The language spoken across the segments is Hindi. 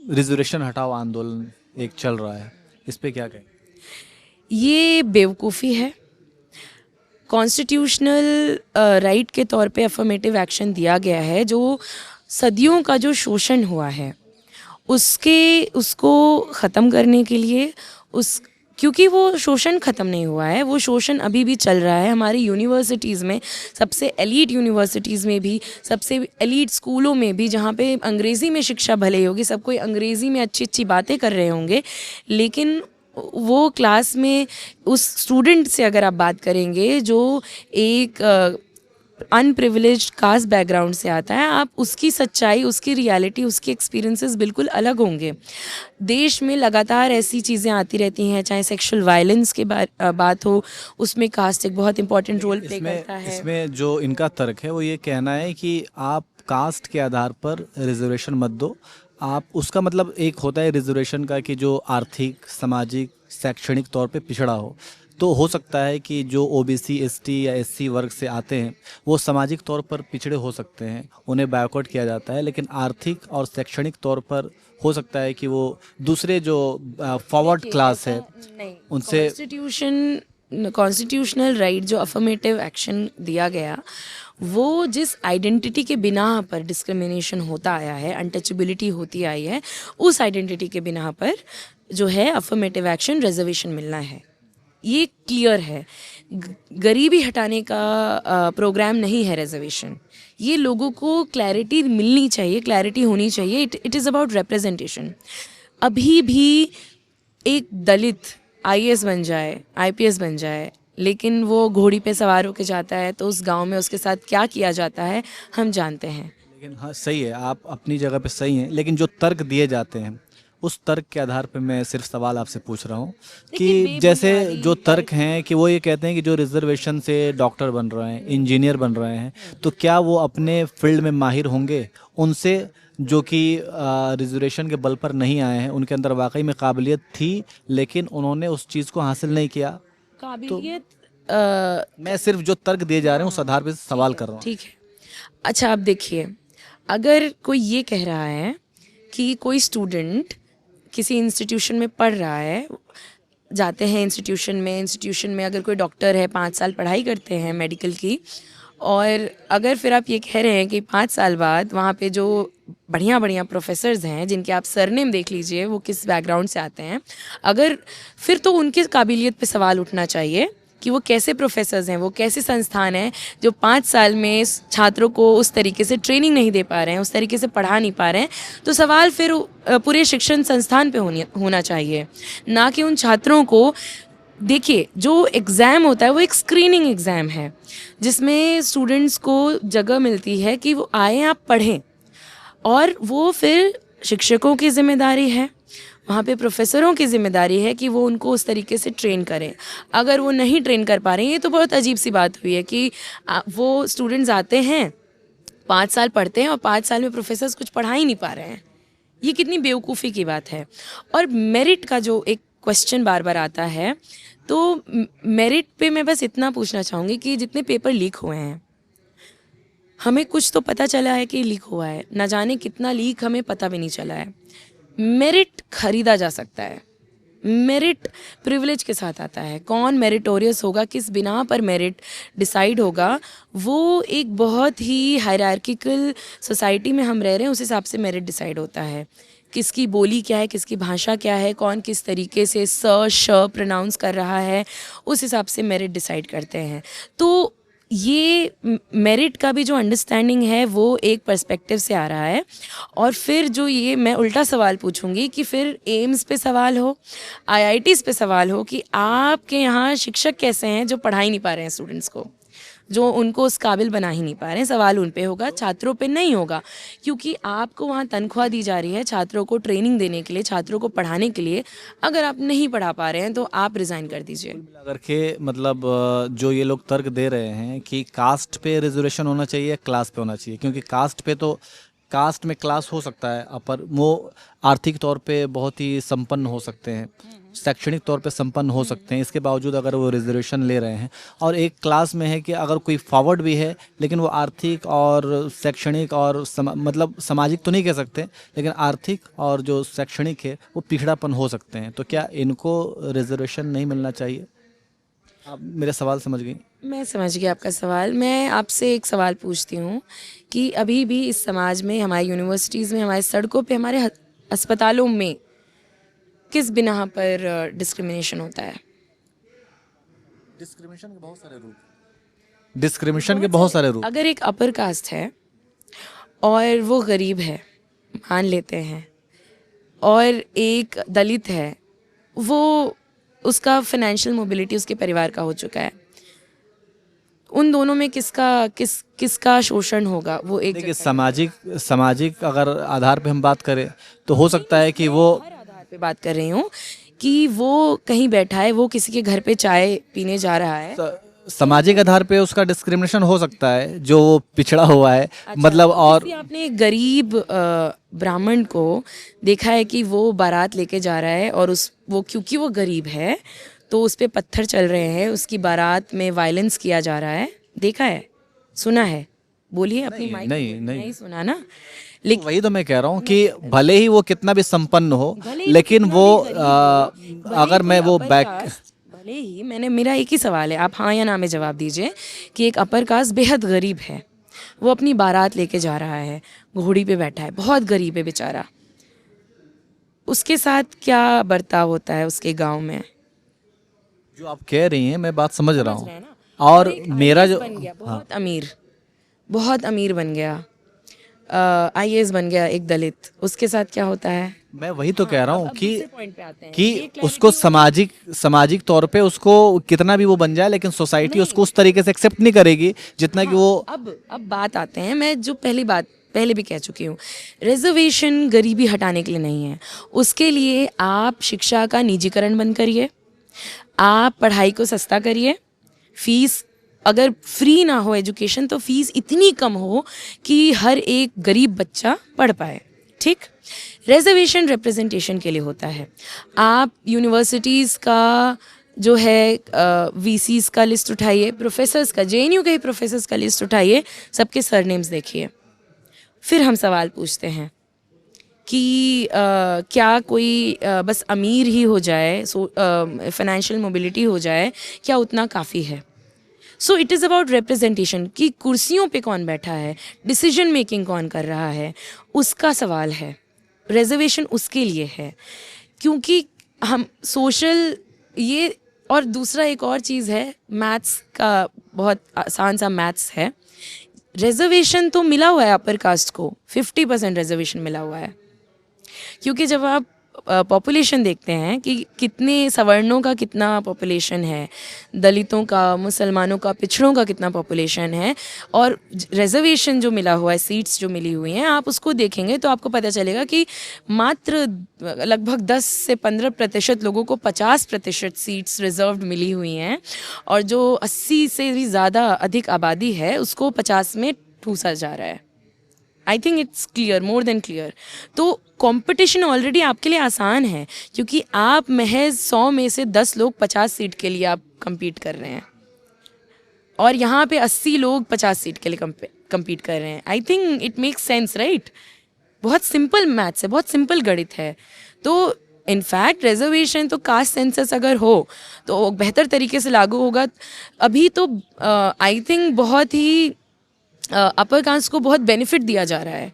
रिजर्वेशन हटाओ आंदोलन एक चल रहा है, इस पे क्या कहें? ये बेवकूफ़ी है। कॉन्स्टिट्यूशनल राइट के तौर पे अफर्मेटिव एक्शन दिया गया है, जो सदियों का जो शोषण हुआ है उसको ख़त्म करने के लिए, उस क्योंकि वो शोषण ख़त्म नहीं हुआ है, वो शोषण अभी भी चल रहा है हमारी यूनिवर्सिटीज़ में, सबसे एलीट यूनिवर्सिटीज़ में भी, सबसे एलीट स्कूलों में भी, जहाँ पे अंग्रेज़ी में शिक्षा भले ही होगी, सब कोई अंग्रेज़ी में अच्छी अच्छी बातें कर रहे होंगे, लेकिन वो क्लास में उस स्टूडेंट से अगर आप बात करेंगे जो एक अनप्रिविलेज्ड कास्ट बैकग्राउंड से आता है, आप उसकी सच्चाई, उसकी रियलिटी, उसके एक्सपीरियंसेस बिल्कुल अलग होंगे। देश में लगातार ऐसी चीज़ें आती रहती हैं, चाहे सेक्सुअल वायलेंस की बात हो, उसमें कास्ट एक बहुत इंपॉर्टेंट रोल प्ले इसमें करता है। इसमें जो इनका तर्क है वो ये कहना है कि आप कास्ट के आधार पर रिजर्वेशन मत दो। आप उसका मतलब एक होता है रिजर्वेशन का कि जो आर्थिक, सामाजिक, शैक्षणिक तौर पे पिछड़ा हो, तो हो सकता है कि जो ओबीसी, एसटी या एससी वर्ग से आते हैं वो सामाजिक तौर पर पिछड़े हो सकते हैं, उन्हें बायकॉट किया जाता है, लेकिन आर्थिक और शैक्षणिक तौर पर हो सकता है कि वो दूसरे जो फॉरवर्ड देखिए, क्लास ऐसा है नहीं, उनसे। कॉन्स्टिट्यूशनल राइट जो अफर्मेटिव एक्शन दिया गया, वो जिस आइडेंटिटी के बिना पर डिस्क्रिमिनेशन होता आया है, अनटचेबिलिटी होती आई है, उस आइडेंटिटी के बिना पर जो है अफर्मेटिव एक्शन रिजर्वेशन मिलना है, ये क्लियर है। गरीबी हटाने का प्रोग्राम नहीं है रिजर्वेशन। ये लोगों को क्लैरिटी मिलनी चाहिए, क्लैरिटी होनी चाहिए। It is about representation. अभी भी एक दलित आईएएस बन जाए, आईपीएस बन जाए, लेकिन वो घोड़ी पे सवार होके जाता है, तो उस गांव में उसके साथ क्या किया जाता है हम जानते हैं। लेकिन हाँ, सही है, आप अपनी जगह पे सही हैं, लेकिन जो तर्क दिए जाते हैं उस तर्क के आधार पे मैं सिर्फ सवाल आपसे पूछ रहा हूँ देखिए, कि जैसे बेबुनियादी जो तर्क तर्क। हैं कि वो ये कहते हैं कि जो रिजर्वेशन से डॉक्टर बन रहे हैं, इंजीनियर बन रहे हैं, तो क्या वो अपने फील्ड में माहिर होंगे उनसे जो कि रिजर्वेशन के बल पर नहीं आए हैं, उनके अंदर वाकई में काबिलियत थी लेकिन उन्होंने उस चीज़ को हासिल नहीं किया? तो काबिलियत मैं सिर्फ जो तर्क दिए जा रहे हैं उस हाँ, आधार पे ठीक सवाल है, कर रहा हूँ। ठीक है। अच्छा, आप देखिए, अगर कोई ये कह रहा है कि कोई स्टूडेंट किसी इंस्टीट्यूशन में पढ़ रहा है, जाते हैं इंस्टीट्यूशन में अगर कोई डॉक्टर है, 5 साल पढ़ाई करते हैं मेडिकल की, और अगर फिर आप ये कह रहे हैं कि 5 साल बाद वहाँ पे जो बढ़िया बढ़िया प्रोफेसर्स हैं, जिनके आप सरनेम देख लीजिए वो किस बैकग्राउंड से आते हैं, अगर फिर तो उनकी काबिलियत पे सवाल उठना चाहिए कि वो कैसे प्रोफेसर्स हैं, वो कैसे संस्थान हैं जो 5 साल में छात्रों को उस तरीके से ट्रेनिंग नहीं दे पा रहे हैं, उस तरीके से पढ़ा नहीं पा रहे हैं। तो सवाल फिर पूरे शिक्षण संस्थान पे होना चाहिए, ना कि उन छात्रों को। देखिए, जो एग्ज़ाम होता है वो एक स्क्रीनिंग एग्ज़ाम है, जिसमें स्टूडेंट्स को जगह मिलती है कि वो आए, आप पढ़ें, और वो फिर शिक्षकों की ज़िम्मेदारी है, वहाँ पे प्रोफेसरों की ज़िम्मेदारी है कि वो उनको उस तरीके से ट्रेन करें। अगर वो नहीं ट्रेन कर पा रहे हैं, ये तो बहुत अजीब सी बात हुई है कि वो स्टूडेंट्स आते हैं, 5 साल पढ़ते हैं और 5 साल में प्रोफेसर्स कुछ पढ़ा ही नहीं पा रहे हैं। ये कितनी बेवकूफ़ी की बात है। और मेरिट का जो एक क्वेश्चन बार बार आता है, तो मेरिट पे मैं बस इतना पूछना चाहूँगी कि जितने पेपर लीक हुए हैं, हमें कुछ तो पता चला है कि लीक हुआ है, ना जाने कितना लीक हमें पता भी नहीं चला है। मेरिट खरीदा जा सकता है, मेरिट प्रिविलेज के साथ आता है। कौन मेरिटोरियस होगा, किस बिना पर मेरिट डिसाइड होगा, वो एक बहुत ही हायरार्किकल सोसाइटी में हम रह रहे हैं, उस हिसाब से मेरिट डिसाइड होता है। किसकी बोली क्या है, किसकी भाषा क्या है, कौन किस तरीके से स श प्रोनाउंस कर रहा है, उस हिसाब से मेरिट डिसाइड करते हैं। तो ये मेरिट का भी जो अंडरस्टैंडिंग है वो एक पर्सपेक्टिव से आ रहा है। और फिर जो ये मैं उल्टा सवाल पूछूंगी कि फिर एम्स पे सवाल हो, आईआईटीज़ पे सवाल हो कि आपके यहाँ शिक्षक कैसे हैं जो पढ़ा ही नहीं पा रहे हैं स्टूडेंट्स को, जो उनको उस काबिल बना ही नहीं पा रहे हैं। सवाल उन पे होगा, छात्रों पे नहीं होगा, क्योंकि आपको वहाँ तनख्वाह दी जा रही है छात्रों को ट्रेनिंग देने के लिए, छात्रों को पढ़ाने के लिए। अगर आप नहीं पढ़ा पा रहे हैं तो आप रिज़ाइन कर दीजिए। कुल मिलाकर के मतलब जो ये लोग तर्क दे रहे हैं कि कास्ट पे रिजर्वेशन होना चाहिए, क्लास पे होना चाहिए, क्योंकि कास्ट पे तो कास्ट में क्लास हो सकता है अपर, वो आर्थिक तौर पे बहुत ही संपन्न हो सकते हैं, शैक्षणिक तौर पे संपन्न हो सकते हैं, इसके बावजूद अगर वो रिजर्वेशन ले रहे हैं। और एक क्लास में है कि अगर कोई फॉरवर्ड भी है लेकिन वो आर्थिक और शैक्षणिक और मतलब सामाजिक तो नहीं कह सकते, लेकिन आर्थिक और जो शैक्षणिक है वो पिछड़ापन हो सकते हैं। तो क्या इनको रिजर्वेशन नहीं मिलना चाहिए? आप मेरा सवाल समझ गई? मैं समझ गई आपका सवाल। मैं आपसे एक सवाल पूछती हूँ कि अभी भी इस समाज में, हमारी यूनिवर्सिटीज़ में, हमारे सड़कों पे, हमारे अस्पतालों में किस बिना पर डिस्क्रिमिनेशन होता है? डिस्क्रिमिनेशन के बहुत सारे रूप, डिस्क्रिमिनेशन के बहुत सारे रूप। अगर एक अपर कास्ट है और वो गरीब है, मान लेते हैं, और एक दलित है, वो उसका फाइनेंशियल मोबिलिटी उसके परिवार का हो चुका है, उन दोनों में किसका शोषण होगा? वो एक देखिए, सामाजिक अगर आधार पे हम बात करें तो हो सकता है कि वो हर आधार पे बात कर रही हूँ कि वो कहीं बैठा है, वो किसी के घर पे चाय पीने जा रहा है। सामाजिक आधार पे उसका डिस्क्रिमिनेशन हो सकता है जो पिछड़ा हुआ है। मतलब और किसी आपने एक गरीब ब्राह्मण को देखा है कि वो बारात लेके जा रहा है और वो क्योंकि वो गरीब है तो उस पे पत्थर चल रहे हैं, उसकी बारात में वायलेंस किया जा रहा है? देखा है? सुना है? बोलिए अपनी माइक। नहीं सुना ना। लेकिन वही तो मैं कह रहा हूँ कि भले ही वो कितना भी संपन्न हो, लेकिन वो अगर मैं वो भले ही, मेरा एक ही सवाल है, आप हाँ या ना में जवाब दीजिए कि एक अपर कास्ट बेहद गरीब है, वो अपनी बारात लेके जा रहा है, घोड़ी पे बैठा है, बहुत गरीब है बेचारा, उसके साथ क्या बर्ताव होता है उसके गांव में? जो आप कह रही हैं मैं बात समझ रहा हूँ। और और मेरा जो बन गया बहुत अमीर बन गया, IAS बन गया एक दलित, उसके साथ क्या होता है? मैं वही तो कह रहा हूँ पॉइंट पे आते हैं कि उसको सामाजिक तौर पे उसको कितना भी वो बन जाए, लेकिन सोसाइटी उसको उस तरीके से एक्सेप्ट नहीं करेगी जितना कि वो। अब बात आते हैं, मैं जो पहले भी कह चुकी हूँ, रिजर्वेशन गरीबी हटाने के लिए नहीं है। उसके लिए आप शिक्षा का निजीकरण बंद करिए, आप पढ़ाई को सस्ता करिए, फीस अगर फ्री ना हो एजुकेशन तो फीस इतनी कम हो कि हर एक गरीब बच्चा पढ़ पाए। ठीक, रिजर्वेशन रिप्रेजेंटेशन के लिए होता है। आप यूनिवर्सिटीज़ का जो है VCs का लिस्ट उठाइए, प्रोफेसर्स का, JNU के ही प्रोफेसर्स का लिस्ट उठाइए, सबके सरनेम्स देखिए, फिर हम सवाल पूछते हैं कि क्या कोई बस अमीर ही हो जाए, फाइनेंशियल मोबिलिटी हो जाए, क्या उतना काफ़ी है? So it is about representation कि कुर्सियों पे कौन बैठा है, डिसीजन मेकिंग कौन कर रहा है, उसका सवाल है। रिजर्वेशन उसके लिए है क्योंकि हम सोशल ये। और दूसरा एक और चीज़ है, मैथ्स का बहुत आसान सा मैथ्स है। रिजर्वेशन तो मिला हुआ है अपर कास्ट को, 50% रिजर्वेशन मिला हुआ है, क्योंकि जब आप पॉपुलेशन देखते हैं कि कितने सवर्णों का कितना पॉपुलेशन है, दलितों का, मुसलमानों का, पिछड़ों का कितना पॉपुलेशन है, और रिजर्वेशन जो मिला हुआ है, सीट्स जो मिली हुई हैं, आप उसको देखेंगे तो आपको पता चलेगा कि मात्र लगभग 10 से 15% लोगों को 50% सीट्स रिजर्व्ड मिली हुई हैं, और जो 80 से भी ज़्यादा अधिक आबादी है उसको 50 में ठूसा जा रहा है। I think it's clear, more than clear. तो कंपटीशन ऑलरेडी आपके लिए आसान है क्योंकि आप महज 100 में से 10 लोग 50 सीट के लिए आप compete कर रहे हैं, और यहाँ पे 80 लोग 50 सीट के लिए compete कर रहे हैं। I think it makes sense, right? बहुत सिंपल मैथ्स है, बहुत सिंपल गणित है। तो इनफैक्ट रिजर्वेशन तो कास्ट सेंसस अगर हो तो बेहतर तरीके से लागू होगा। अभी तो आई थिंक बहुत ही अपर कास्ट को बहुत बेनिफिट दिया जा रहा है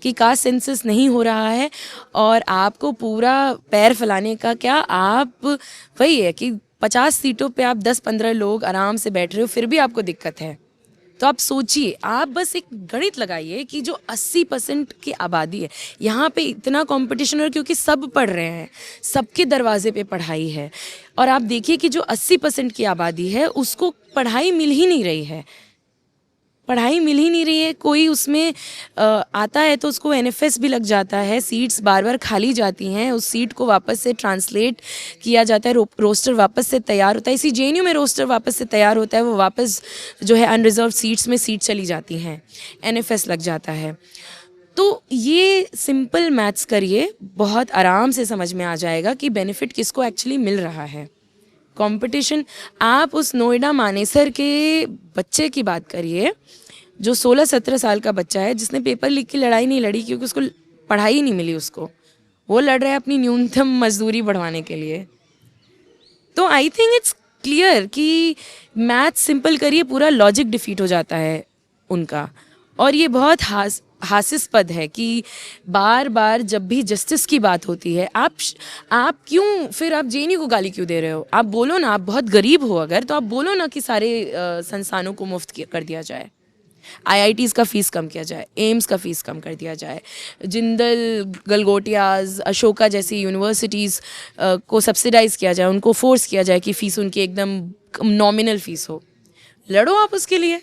कि कास्ट सेंसस नहीं हो रहा है, और आपको पूरा पैर फैलाने का क्या, आप वही है कि 50 सीटों पे आप 10-15 लोग आराम से बैठ रहे हो, फिर भी आपको दिक्कत है। तो आप सोचिए, आप बस एक गणित लगाइए कि जो 80% की आबादी है, यहाँ पे इतना कंपटीशन, और क्योंकि सब पढ़ रहे हैं, सबके दरवाजे पे पढ़ाई है, और आप देखिए कि जो 80% की आबादी है उसको पढ़ाई मिल ही नहीं रही है, कोई उसमें आता है तो उसको NFS भी लग जाता है, सीट्स बार बार खाली जाती हैं, उस सीट को वापस से ट्रांसलेट किया जाता है, रोस्टर वापस से तैयार होता है। इसी JNU में रोस्टर वापस से तैयार होता है, वो वापस जो है अनरिजर्व सीट्स में सीट चली जाती हैं, NFS लग जाता है। तो ये सिंपल मैथ्स करिए, बहुत आराम से समझ में आ जाएगा कि बेनिफिट किसको एक्चुअली मिल रहा है। कंपटीशन, आप उस नोएडा मानेसर के बच्चे की बात करिए जो 16-17 साल का बच्चा है, जिसने पेपर लीक की लड़ाई नहीं लड़ी क्योंकि उसको पढ़ाई ही नहीं मिली, उसको वो लड़ रहा है अपनी न्यूनतम मजदूरी बढ़वाने के लिए। तो आई थिंक इट्स क्लियर कि मैथ सिंपल करिए, पूरा लॉजिक डिफीट हो जाता है उनका। और ये बहुत हास्यास्पद है कि बार बार जब भी जस्टिस की बात होती है, आप क्यों फिर आप जेएनयू को गाली क्यों दे रहे हो? आप बोलो ना, आप बहुत गरीब हो अगर, तो आप बोलो ना कि सारे संस्थानों को मुफ्त कर दिया जाए, आईआईटीज़ का फ़ीस कम किया जाए, एम्स का फ़ीस कम कर दिया जाए, जिंदल, गलगोटियाज़, अशोका जैसी यूनिवर्सिटीज़ को सब्सिडाइज़ किया जाए, उनको फोर्स किया जाए कि फ़ीस उनकी एकदम नॉमिनल फ़ीस हो। लड़ो आप उसके लिए।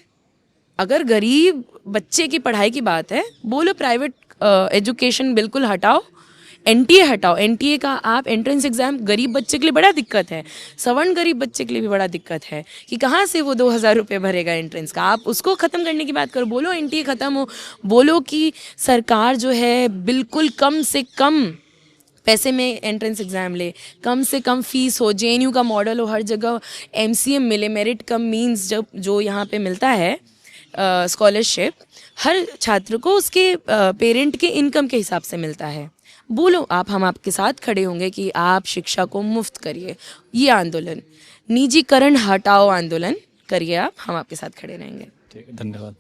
अगर गरीब बच्चे की पढ़ाई की बात है, बोलो प्राइवेट एजुकेशन बिल्कुल हटाओ, एनटीए हटाओ। एनटीए का आप एंट्रेंस एग्ज़ाम गरीब बच्चे के लिए बड़ा दिक्कत है, सवर्ण गरीब बच्चे के लिए भी बड़ा दिक्कत है कि कहाँ से वो 2000 रुपये भरेगा एंट्रेंस का। आप उसको ख़त्म करने की बात करो, बोलो एनटीए ख़त्म हो, बोलो कि सरकार जो है बिल्कुल कम से कम पैसे में एंट्रेंस एग्ज़ाम ले, कम से कम फ़ीस हो, जेएनयू का मॉडल हो, हर जगह एमसीएम मिले, मेरिट कम मीन्स जो यहाँ पे मिलता है स्कॉलरशिप, हर छात्र को उसके पेरेंट के इनकम के हिसाब से मिलता है। बोलो आप, हम आपके साथ खड़े होंगे कि आप शिक्षा को मुफ्त करिए। ये आंदोलन, निजीकरण हटाओ आंदोलन करिए आप, हम आपके साथ खड़े रहेंगे। ठीक है, धन्यवाद।